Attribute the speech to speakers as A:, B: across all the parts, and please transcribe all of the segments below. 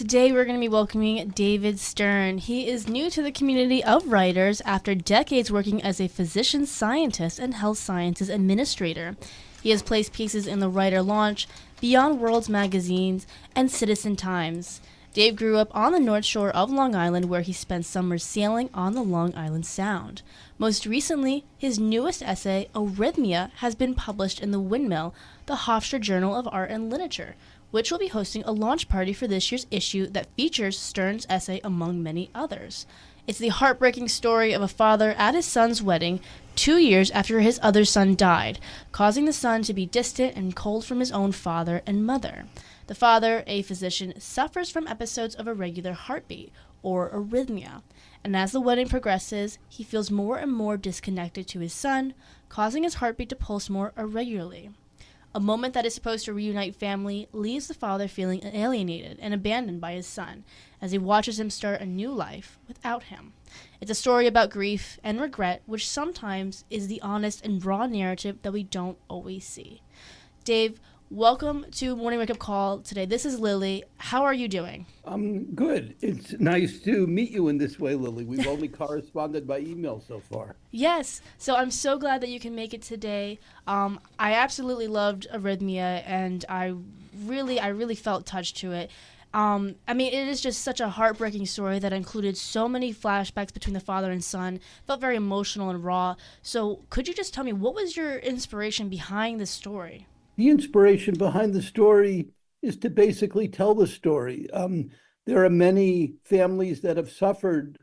A: Today we're going to be welcoming David Stern. He is new to the community of writers after decades working as a physician scientist and health sciences administrator. He has placed pieces in the Writer Launch, Beyond Worlds magazines, and Citizen Times. Dave grew up on the North Shore of Long Island, where he spent summers sailing on the Long Island Sound. Most recently, his newest essay, Arrhythmia, has been published in the Windmill, the Hofstra Journal of Art and Literature, which will be hosting a launch party for this year's issue that features Stern's essay among many others. It's the heartbreaking story of a father at his son's wedding 2 years after his other son died, causing the son to be distant and cold from his own father and mother. The father, a physician, suffers from episodes of irregular heartbeat, or arrhythmia, and as the wedding progresses, he feels more and more disconnected to his son, causing his heartbeat to pulse more irregularly. A moment that is supposed to reunite family leaves the father feeling alienated and abandoned by his son as he watches him start a new life without him. It's a story about grief and regret, which sometimes is the honest and raw narrative that we don't always see. Dave, welcome to Morning Wake Up Call today. This is Lily. How are you doing?
B: I'm good. It's nice to meet you in this way, Lily. We've only corresponded by email so far.
A: Yes. So I'm so glad that you can make it today. I absolutely loved Arrhythmia, and I really felt touched to it. It is just such a heartbreaking story that included so many flashbacks between the father and son. Felt very emotional and raw. So could you just tell me, what was your inspiration behind this story?
B: The inspiration behind the story is to basically tell the story. There are many families that have suffered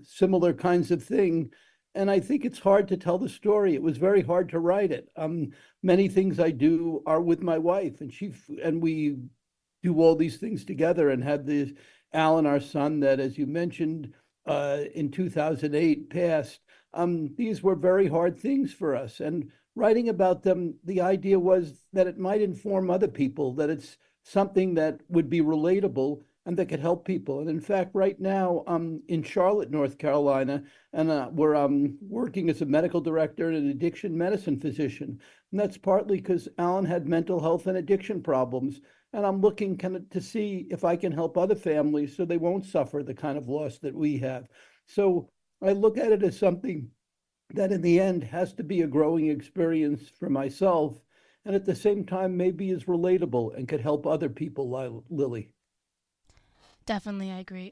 B: similar kinds of thing, and I think it's hard to tell the story. It was very hard to write it. Many things I do are with my wife, and we do all these things together, and had this Alan, our son, that, as you mentioned, in 2008 passed. These were very hard things for us, and writing about them, the idea was that it might inform other people, that it's something that would be relatable and that could help people. And in fact, right now, I'm in Charlotte, North Carolina, and we're working as a medical director and an addiction medicine physician. And that's partly because Alan had mental health and addiction problems. And I'm looking kind of to see if I can help other families so they won't suffer the kind of loss that we have. So I look at it as something that in the end has to be a growing experience for myself, and at the same time maybe is relatable and could help other people, Lily.
A: Definitely, I agree.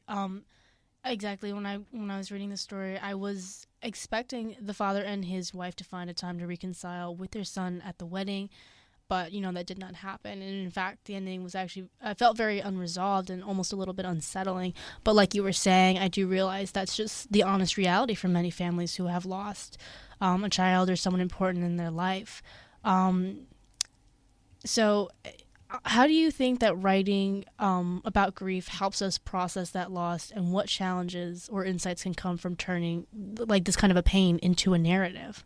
A: Exactly. When I was reading the story, I was expecting the father and his wife to find a time to reconcile with their son at the wedding, but that did not happen. And in fact, the ending was actually, I felt very unresolved and almost a little bit unsettling. But like you were saying, I do realize that's just the honest reality for many families who have lost a child or someone important in their life. So how do you think that writing about grief helps us process that loss, and what challenges or insights can come from turning like this kind of a pain into a narrative?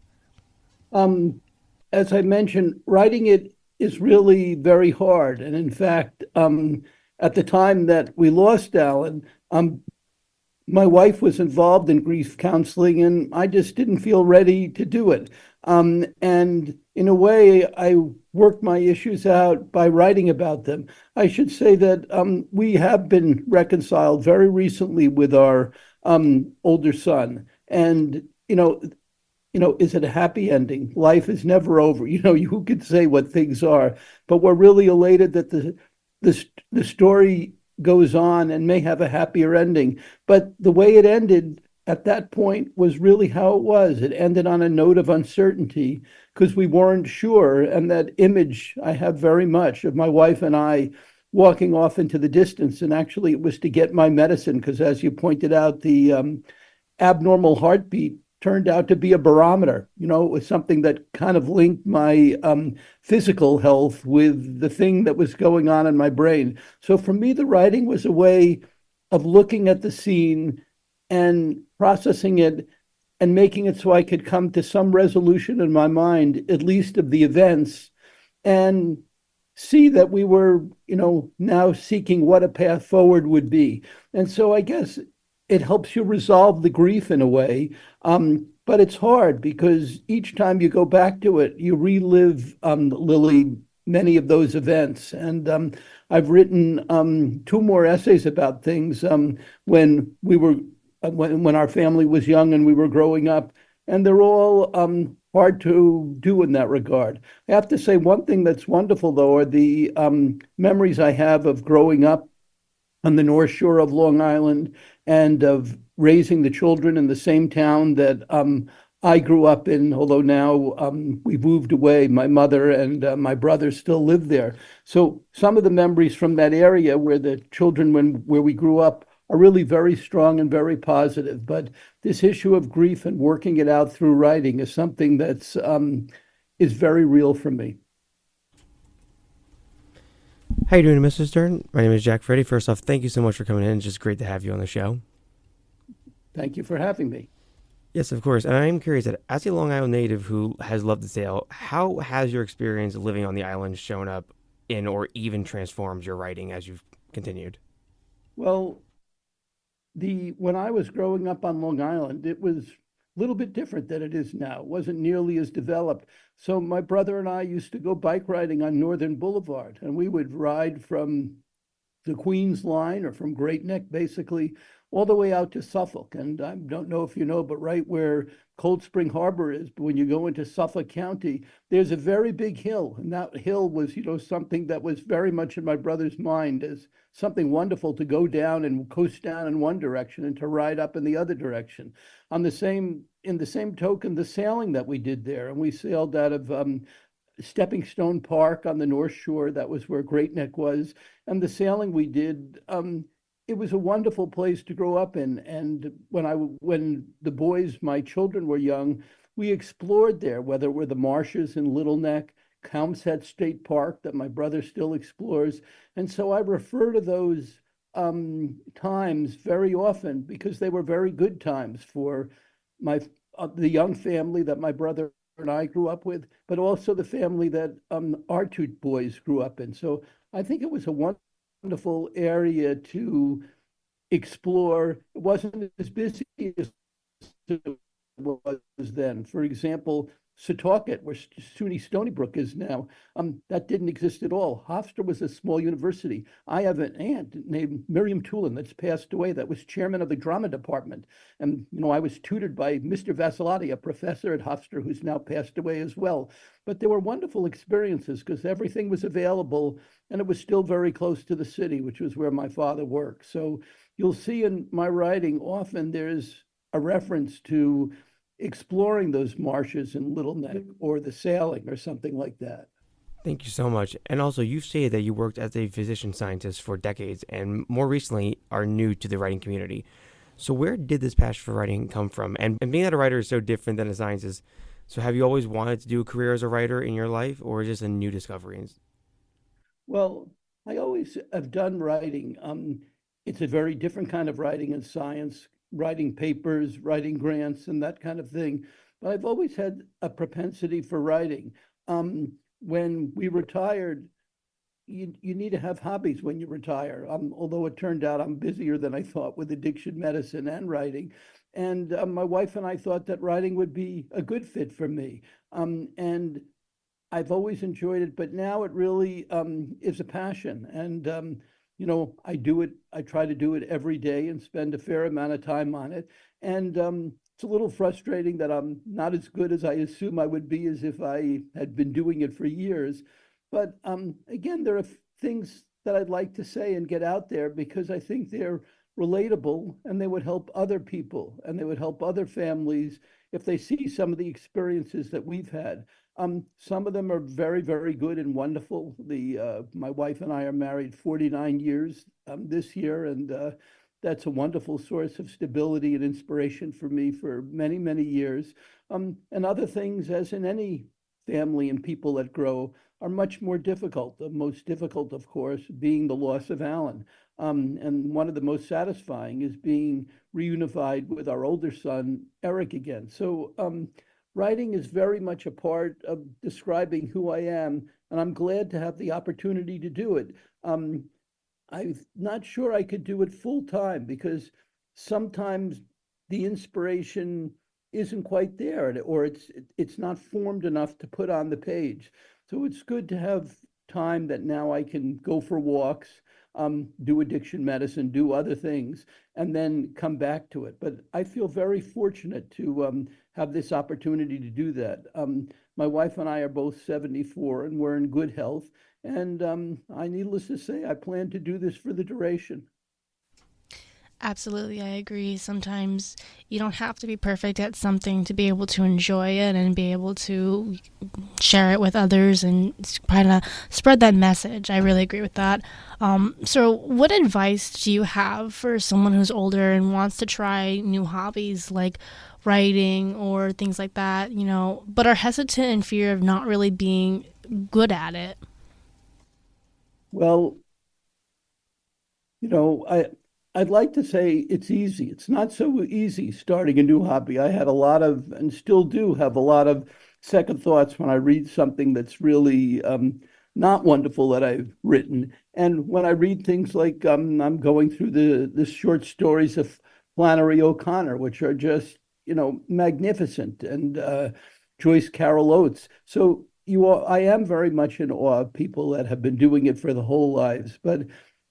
B: As I mentioned, writing it is really very hard. And in fact, at the time that we lost Alan, my wife was involved in grief counseling, and I just didn't feel ready to do it. And in a way, I worked my issues out by writing about them. I should say that we have been reconciled very recently with our older son. And, is it a happy ending? Life is never over. You could say what things are, but we're really elated that the story goes on and may have a happier ending. But the way it ended at that point was really how it was. It ended on a note of uncertainty because we weren't sure. And that image I have very much of my wife and I walking off into the distance. And actually, it was to get my medicine because, as you pointed out, the abnormal heartbeat turned out to be a barometer. It was something that kind of linked my physical health with the thing that was going on in my brain. So for me, the writing was a way of looking at the scene and processing it and making it so I could come to some resolution in my mind, at least of the events, and see that we were, now seeking what a path forward would be. And so I guess it helps you resolve the grief in a way. But it's hard because each time you go back to it, you relive, Lily, many of those events. And I've written two more essays about things when we were when our family was young and we were growing up, and they're all hard to do in that regard. I have to say one thing that's wonderful though are the memories I have of growing up on the North Shore of Long Island and of raising the children in the same town that I grew up in, although now we moved away. My mother and my brother still live there. So some of the memories from that area where the children, where we grew up, are really very strong and very positive. But this issue of grief and working it out through writing is something that's is very real for me.
C: How you doing, Mr. Stern? My name is Jack Freddy. First off, thank you so much for coming in. It's just great to have you on the show.
B: Thank you for having me.
C: Yes, of course. And I am curious that as a Long Island native who has loved the sail, how has your experience living on the island shown up in or even transformed your writing as you've continued?
B: Well, the when I was growing up on Long Island, it was a little bit different than it is now. It wasn't nearly as developed. So my brother and I used to go bike riding on Northern Boulevard, and we would ride from the Queens line or from Great Neck, basically, all the way out to Suffolk. And I don't know if you know, but right where Cold Spring Harbor is, but when you go into Suffolk County, there's a very big hill. And that hill was, something that was very much in my brother's mind as something wonderful to go down and coast down in one direction and to ride up in the other direction. In the same token, the sailing that we did there, and we sailed out of Stepping Stone Park on the North Shore. That was where Great Neck was. And the sailing we did, it was a wonderful place to grow up in. And when the boys, my children, were young, we explored there, whether it were the marshes in Little Neck, Calmshead State Park that my brother still explores. And so I refer to those times very often because they were very good times for my the young family that my brother and I grew up with, but also the family that our two boys grew up in. So I think it was a wonderful area to explore. It wasn't as busy as it was then. For example, Setauket, where SUNY Stony Brook is now, that didn't exist at all. Hofstra was a small university. I have an aunt named Miriam Tulin that's passed away that was chairman of the drama department. And, I was tutored by Mr. Vasilati, a professor at Hofstra who's now passed away as well. But there were wonderful experiences because everything was available and it was still very close to the city, which was where my father worked. So you'll see in my writing often there's a reference to exploring those marshes in Little Neck or the sailing or something like that.
C: Thank you so much. And also, you've stated that you worked as a physician scientist for decades and more recently are new to the writing community. So where did this passion for writing come from? And being that a writer is so different than a scientist, so have you always wanted to do a career as a writer in your life or is this a new discovery?
B: Well, I always have done writing. It's a very different kind of writing in science, writing papers, writing grants, and that kind of thing. But I've always had a propensity for writing. When we retired, you need to have hobbies when you retire. Although it turned out I'm busier than I thought with addiction medicine and writing. And my wife and I thought that writing would be a good fit for me. And I've always enjoyed it, but now it really is a passion. And I do it. I try to do it every day and spend a fair amount of time on it. And it's a little frustrating that I'm not as good as I assume I would be as if I had been doing it for years. But again, there are things that I'd like to say and get out there because I think they're relatable and they would help other people and they would help other families if they see some of the experiences that we've had. Some of them are very, very good and wonderful. My wife and I are married 49 years this year, and that's a wonderful source of stability and inspiration for me for many, many years. And other things, as in any family and people that grow, are much more difficult. The most difficult, of course, being the loss of Alan. And one of the most satisfying is being reunified with our older son, Eric, again. So writing is very much a part of describing who I am, and I'm glad to have the opportunity to do it. I'm not sure I could do it full time because sometimes the inspiration isn't quite there, or it's not formed enough to put on the page. So it's good to have time that now I can go for walks, do addiction medicine, do other things, and then come back to it. But I feel very fortunate to have this opportunity to do that. My wife and I are both 74 and we're in good health. And I, needless to say, I plan to do this for the duration.
A: Absolutely, I agree. Sometimes you don't have to be perfect at something to be able to enjoy it and be able to share it with others and kind of spread that message. I really agree with that. So what advice do you have for someone who's older and wants to try new hobbies like writing or things like that, but are hesitant in fear of not really being good at it?
B: Well, I'd like to say it's easy. It's not so easy starting a new hobby. I had a lot of, and still do have a lot of second thoughts when I read something that's really not wonderful that I've written. And when I read things like I'm going through the short stories of Flannery O'Connor, which are just, magnificent, and Joyce Carol Oates. So I am very much in awe of people that have been doing it for the whole lives. But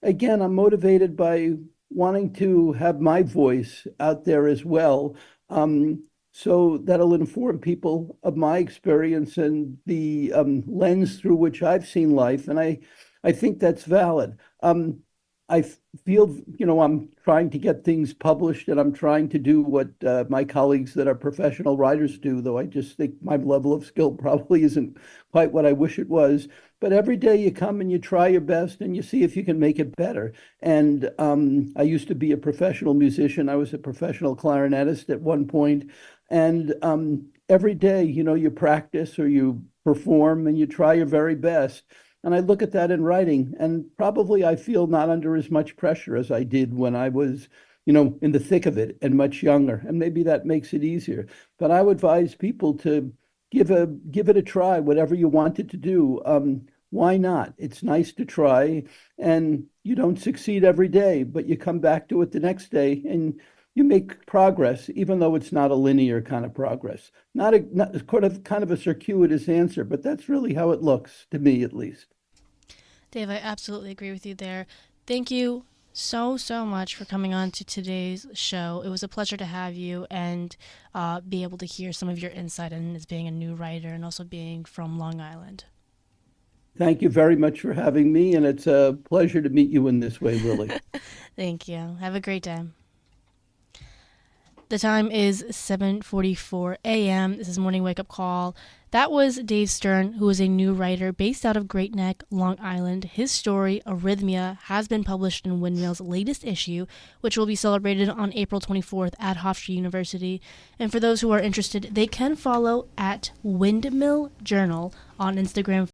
B: again, I'm motivated by wanting to have my voice out there as well. So that'll inform people of my experience and the lens through which I've seen life. And I think that's valid. I feel, I'm trying to get things published and I'm trying to do what my colleagues that are professional writers do, though I just think my level of skill probably isn't quite what I wish it was. But every day you come and you try your best and you see if you can make it better. And I used to be a professional musician. I was a professional clarinetist at one point. And every day, you practice or you perform and you try your very best. And I look at that in writing, and probably I feel not under as much pressure as I did when I was, in the thick of it and much younger. And maybe that makes it easier. But I would advise people to give it a try, whatever you wanted to do. Why not? It's nice to try, and you don't succeed every day, but you come back to it the next day and you make progress, even though it's not a linear kind of progress. Not kind of a circuitous answer, but that's really how it looks to me, at least.
A: Dave, I absolutely agree with you there. Thank you so much for coming on to today's show. It was a pleasure to have you and be able to hear some of your insight in as being a new writer and also being from Long Island.
B: Thank you very much for having me, and it's a pleasure to meet you in this way, Lily.
A: Thank you. Have a great day. The time is 7:44 a.m. This is Morning Wake Up Call. That was Dave Stern, who is a new writer based out of Great Neck, Long Island. His story, Arrhythmia, has been published in Windmill's latest issue, which will be celebrated on April 24th at Hofstra University. And for those who are interested, they can follow at Windmill Journal on Instagram.